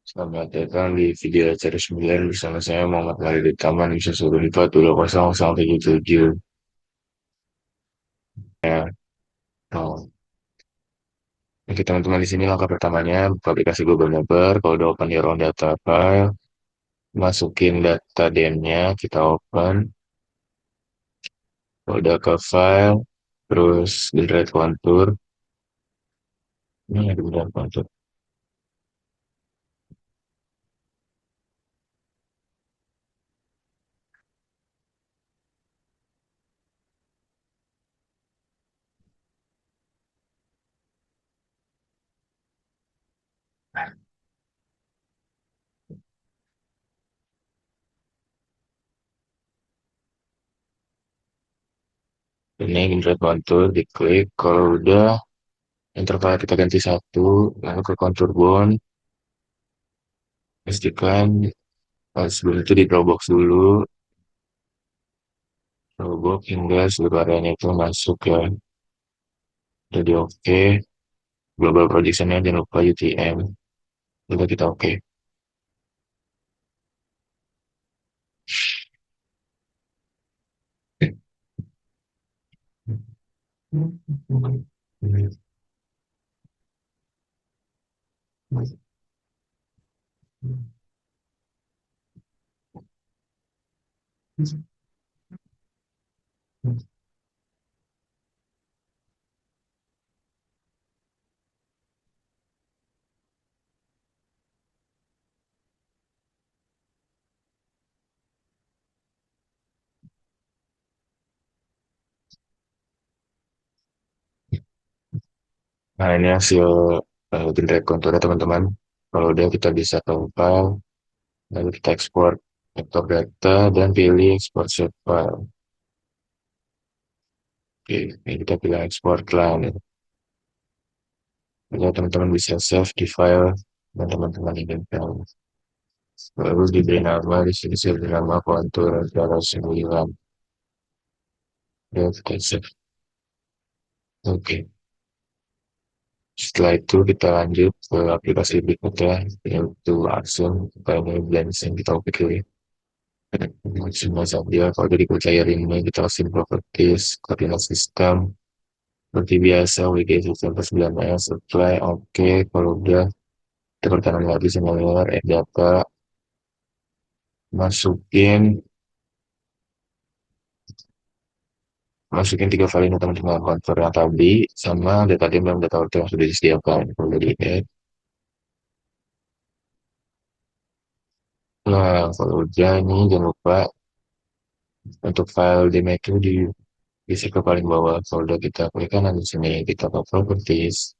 Selamat datang di video acara 9 bersama saya Muhammad Mari di Taman bisa suruh di 20077. Ya, oh. Oke teman-teman di sini langkah pertamanya buka aplikasi Google Maper. Kalau udah open di ruang data file, masukin data DM-nya, kita open. Kalau udah ke file, terus generate kontur. Ini ada beneran kontur. Ini generate kontur, diklik. Kalau udah interval kita ganti satu, lalu ke kontur bone, pastikan sebelum itu di Dropbox dulu. Dropbox hingga seluruh areanya itu masuk ya. Jadi oke. Global projectionnya jangan lupa UTM. Juga kita oke. Nah ini hasil generate konturnya teman-teman. Kalau udah kita bisa ke file, lalu kita ekspor vektor data dan pilih export shape file. Oke, ini kita pilih export line. Lalu teman-teman bisa save di file dan teman-teman inginkan. Lalu diberi nama, di sini saya beri nama kontur antara 9. Ya, kita save. Oke. Setelah itu kita lanjut ke aplikasi berikutnya, yaitu langsung kita ini Blends yang kita pilih. Semua saja, kalau dari layar ini kita langsung properties, koordinat sistem, seperti biasa, WG sistem persebelahan supply, oke, kalau udah, kita perkenalan lagi sama layar, data, masukin, masukin tiga file ini teman-teman, kontur yang tadi, sama data dia dan data order yang sudah disediakan, kalau udah di add. Nah, kalau udah ini jangan lupa untuk file di Mac itu bisa ke paling bawah. Kalau udah kita klik kanan di sini, kita ke properties.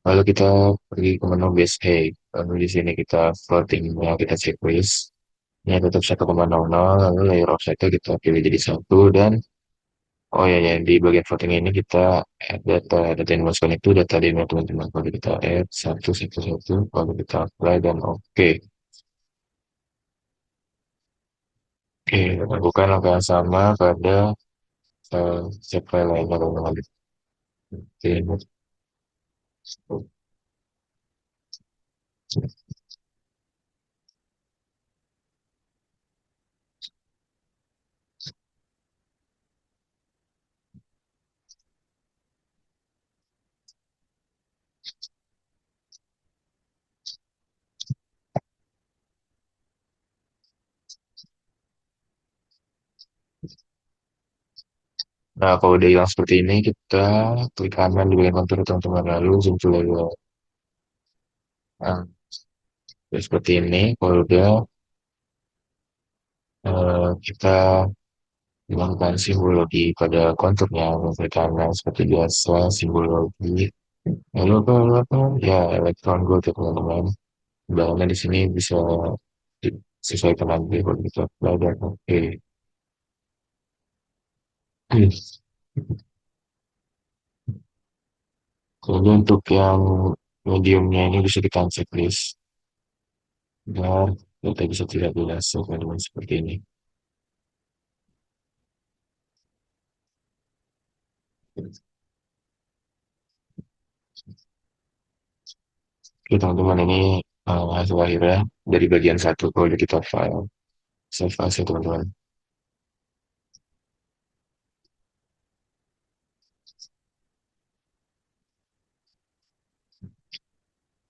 Lalu kita pergi ke menu base page. Lalu di sini kita floatingnya kita checklist. Ini tetap 1,00. Lalu layer offset kita pilih jadi satu dan oh ya, ya di bagian floating ini kita add data. Data yang dimasukkan itu data di email teman-teman. Kalau kita add satu satu satu, kalau kita apply dan oke. Oke, lakukan langkah yang sama pada check file lainnya teman-teman. Oke. Nah, kalau udah hilang seperti ini, kita klik kanan di bagian kontur teman-teman. Lalu zoom to level. Nah, udah seperti ini. Kalau udah, kita melakukan simbologi pada konturnya. Klik kanan seperti biasa, simbologi. Lalu apa? Ya, elektron gold ya teman-teman. Bahannya di sini bisa disesuaikan nanti kalau kita apply dan oke. Kemudian untuk yang mediumnya ini bisa kita checklist. Dan kita bisa tidak jelas teman-teman seperti ini. Oke, teman-teman, ini hasil akhirnya dari bagian satu kalau udah kita file. Save as ya, teman-teman.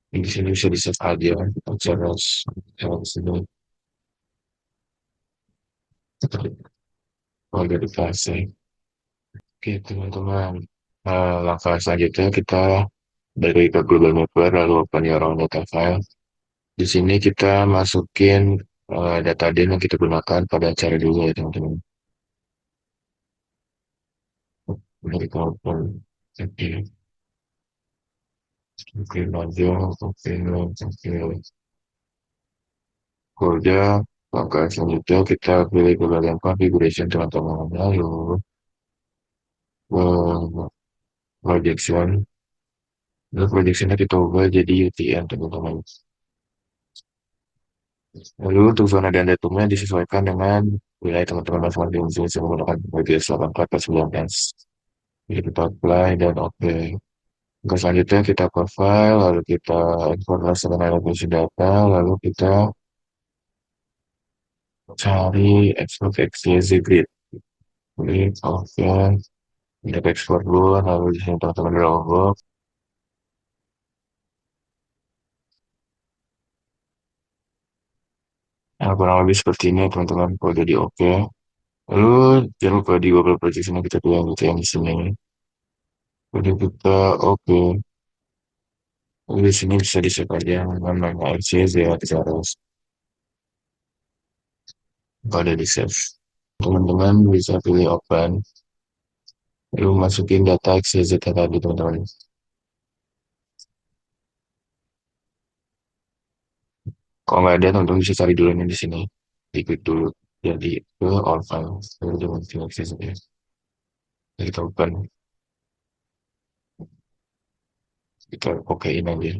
Di sini bisa di-save aja. Terus, di sini, kalau udah dikasih. Oke, teman-teman. Langkah selanjutnya kita dari ke Global Mapper, lalu open your own data file. Di sini kita masukin data den yang kita gunakan pada acara dulu ya, teman-teman. Dari open. Oke, oke, maju, oke, oke. Udah, langkah selanjutnya kita pilih ke bagian configuration, teman-teman. Lalu, projection. Lalu projectionnya kita ubah jadi UTM, teman-teman. Lalu untuk zona dan datumnya disesuaikan dengan wilayah teman-teman masing-masing. Misalnya menggunakan bagian 84 ke 19. Jadi kita apply dan oke. Ke selanjutnya kita profile, lalu kita informasi dan elevasi data, lalu kita cari export XYZ grid. Jadi oke, kita export dulu, lalu di sini teman-teman download. Nah, kurang lebih seperti ini teman-teman, kalau jadi oke. Lalu jangan lupa di Google Project ini kita pilih gitu yang di sini. Udah kita oke. Lalu di sini bisa di-save aja namanya XYZ terus pada di-save. Teman-teman bisa pilih open, lalu masukin data XYZ tadi teman-teman. Kalau nggak ada, teman-teman bisa cari dulu nih di sini. Diklik dulu. Jadi ke all files. Lalu jangan tinggal access aja. Jadi kita open. Kita okein aja.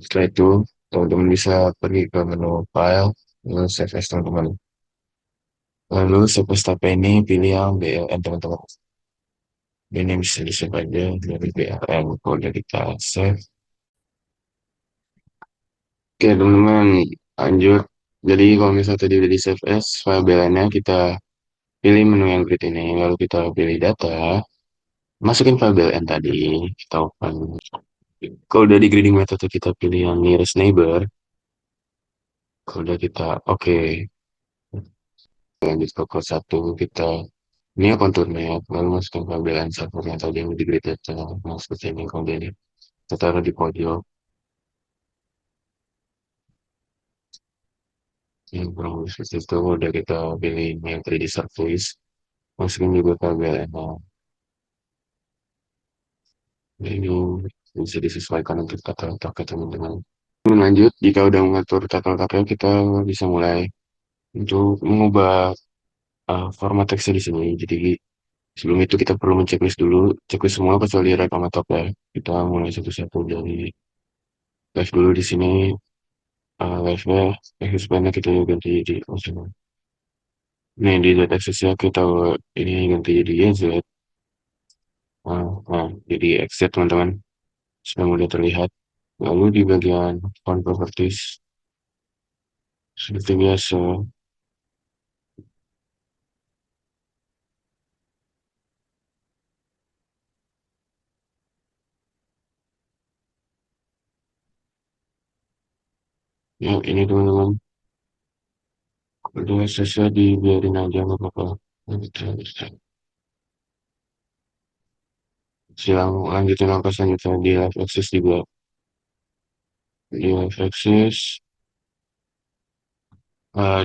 Setelah itu, teman-teman bisa pergi ke menu file. Lalu save as teman-teman. Lalu save as tab ini pilih yang BLN teman-teman. Ini bisa di save aja dari BLN. Kalau udah kita save. Oke teman-teman, lanjut. Jadi kalau misalnya tadi udah di save as, file BLN-nya kita pilih menu yang grid ini. Lalu kita pilih data. Masukin file BLN tadi, kita open. Kalau udah di grading metode kita pilih yang nearest neighbor. Kalau udah kita oke, lanjut ke code satu kita ini ya konturnya, lalu masukkan file BLN server yang tadi yang di grid data. Nah, seperti ini kalau ini kita taruh di pojok. Yang kurang lebih seperti itu. Udah kita pilih yang 3D surface, masukin juga file BLN. Nah, ini bisa disesuaikan untuk tata letaknya teman-teman. Lanjut, jika udah mengatur tata letaknya, kita bisa mulai untuk mengubah format teksnya di sini. Jadi sebelum itu kita perlu menceklis dulu, checklist semua kecuali rekam atau ya. Kita mulai satu-satu dari live dulu di sini. Live-nya, expansion kita ganti jadi optional. Nih di Z axis-nya kita ini ganti jadi YZ. Nah, jadi exit teman-teman sudah mulai terlihat. Lalu di bagian font properties seperti biasa, ya ini teman-teman, udah selesai dibiarin aja nggak apa-apa. Silang lanjutin langkah selanjutnya di live access juga. Di live access,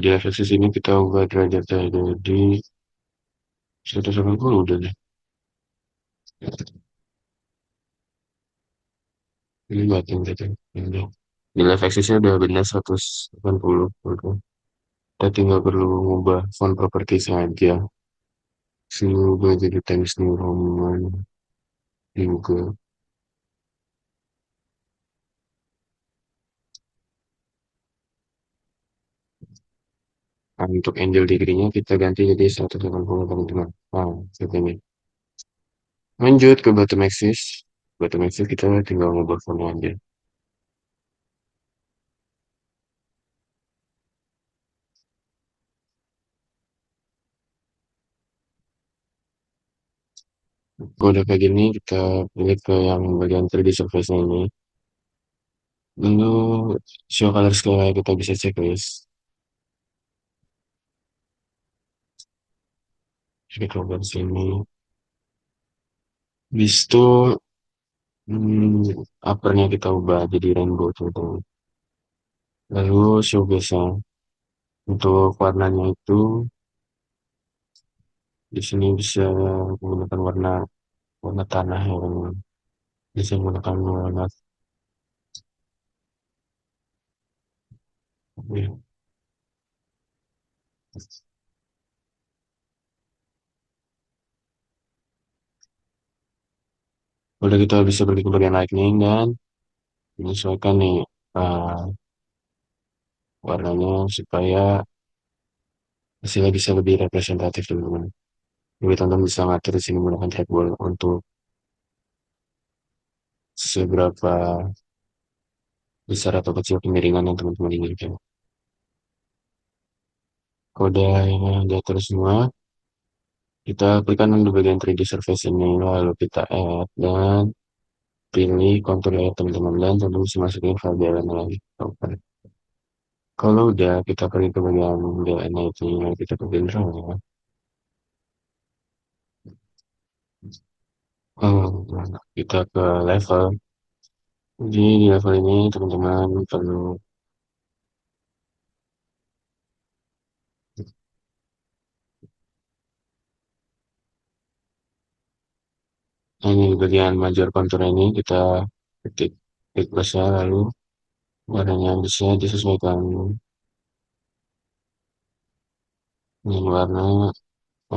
di live access ini kita ubah derajatnya jadi 180 udah deh. Ini batin gitu. Ini. Di live access-nya udah benar 180. Gitu. Kita tinggal perlu mengubah font properties aja. Semoga jadi Times New Roman juga. Nah, untuk angel degree-nya kita ganti jadi 180 teman-teman. Nah, seperti ini. Lanjut ke bottom axis. Bottom axis kita tinggal ngubah font aja. Kalau udah kayak gini, kita pilih ke yang bagian 3D surface-nya ini. Lalu show color scale kita bisa checklist. Kita coba di sini. Bis itu uppernya kita ubah jadi rainbow tuh. Lalu show base. Untuk warnanya itu di sini bisa menggunakan warna warna tanah yang bisa menggunakan warna ya. Udah kita bisa pergi ke bagian lightning dan menyesuaikan nih uh, warnanya supaya hasilnya bisa lebih representatif teman-teman. Jadi teman-teman bisa ngatur di sini menggunakan trackball untuk seberapa besar atau kecil kemiringan yang teman-teman inginkan. Kode yang diatur semua, kita klikkan di bagian 3D surface ini, lalu kita add dan pilih kontur layer teman-teman dan teman-teman bisa masukin file DLN lagi. Open. Kalau udah kita pergi ke bagian DLN itu, lalu kita ke general ya. Kita ke level. Jadi di level ini teman-teman perlu ini di bagian major contour ini kita ketik klik plusnya lalu warnanya bisa disesuaikan dengan warna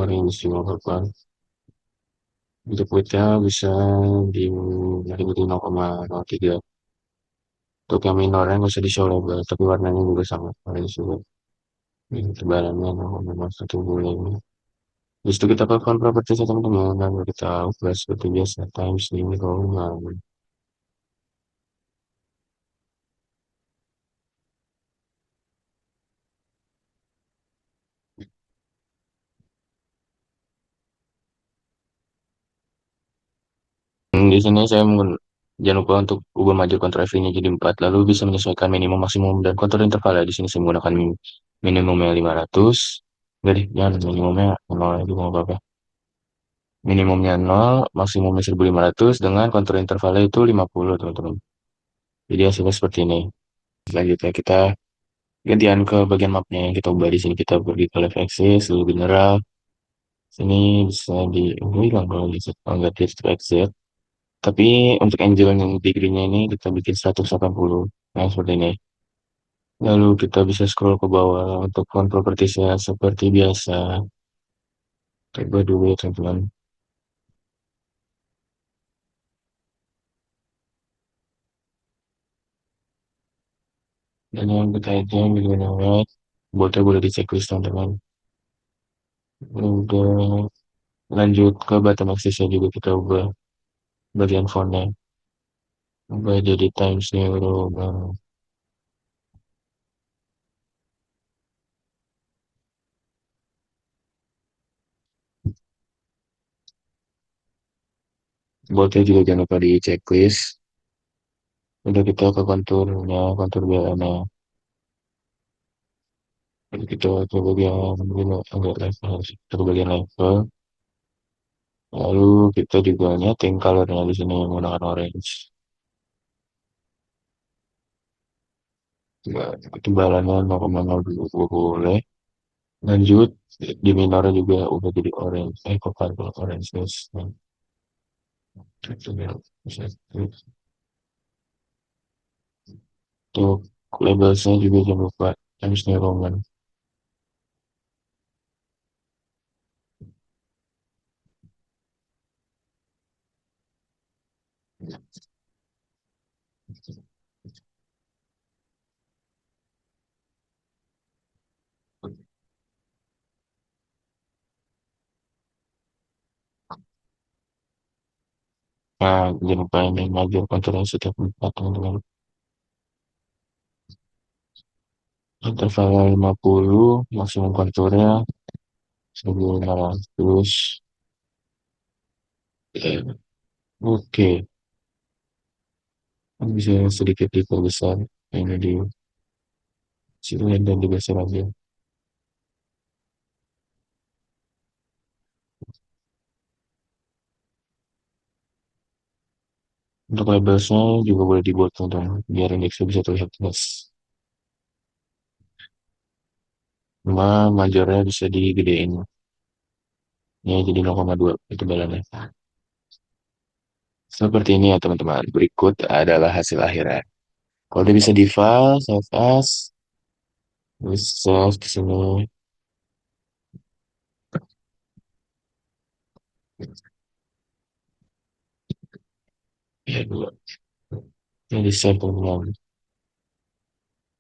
orange juga purple. Untuk widthnya bisa di dari 0,03. Untuk yang minornya nggak usah di show label, tapi warnanya juga sama orange juga. Ini tebalannya 0,1 bulan. Habis itu kita ke properties teman-teman, lalu kita ubah seperti biasa times ini kalau nggak. Di sini saya jangan lupa untuk ubah maju kontra V-nya jadi 4, lalu bisa menyesuaikan minimum, maksimum, dan kontrol interval ya. Di sini saya menggunakan minimumnya 500. Enggak deh, jangan minimumnya 0 itu mau apa-apa. Minimumnya 0, maksimumnya 1500 dengan kontrol intervalnya itu 50, teman-teman. Jadi hasilnya seperti ini. Selanjutnya kita gantian ke bagian mapnya yang kita ubah di sini. Kita pergi ke live axis, lalu general. Sini bisa hilang kalau di enggak di exit. Tapi untuk angel yang degree-nya ini kita bikin 180. Nah, seperti ini. Lalu kita bisa scroll ke bawah untuk font propertiesnya seperti biasa. Coba dulu ya teman-teman. Dan yang berkaitan dengan white, boleh di checklist teman-teman. Udah lanjut ke bottom axis-nya juga kita ubah bagian fontnya. Ubah jadi Times New Roman. Boleh juga jangan lupa di checklist. Udah kita ke konturnya, kontur biarnya. Lalu kita ke bagian mungkin agak level, kita ke bagian level. Lalu kita juga nyeting colornya di sini menggunakan orange. Enggak, ketebalannya 0,02 boleh. Lanjut di minornya juga udah jadi orange. Kok purple orange guys. Nah, itu ya. Untuk labelsnya juga jangan lupa Times New Roman. Nah, jangan lupa ini major konturnya setiap 4, teman-teman. Interval 50, maksimum konturnya 1500. Oke, kan bisa sedikit diperbesar. Ini di sini dan digeser aja. Untuk labelsnya juga boleh dibuat, teman-teman, biar indeksnya bisa terlihat jelas. Cuma majornya bisa digedein. Ya, jadi 0,2 ketebalannya. Seperti ini ya, teman-teman. Berikut adalah hasil akhirnya. Kalau udah bisa di file, save as, bisa di sini. Ya, dulu. Ini di save, teman-teman.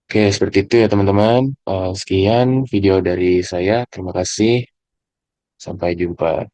Oke, seperti itu ya, teman-teman. Sekian video dari saya. Terima kasih. Sampai jumpa.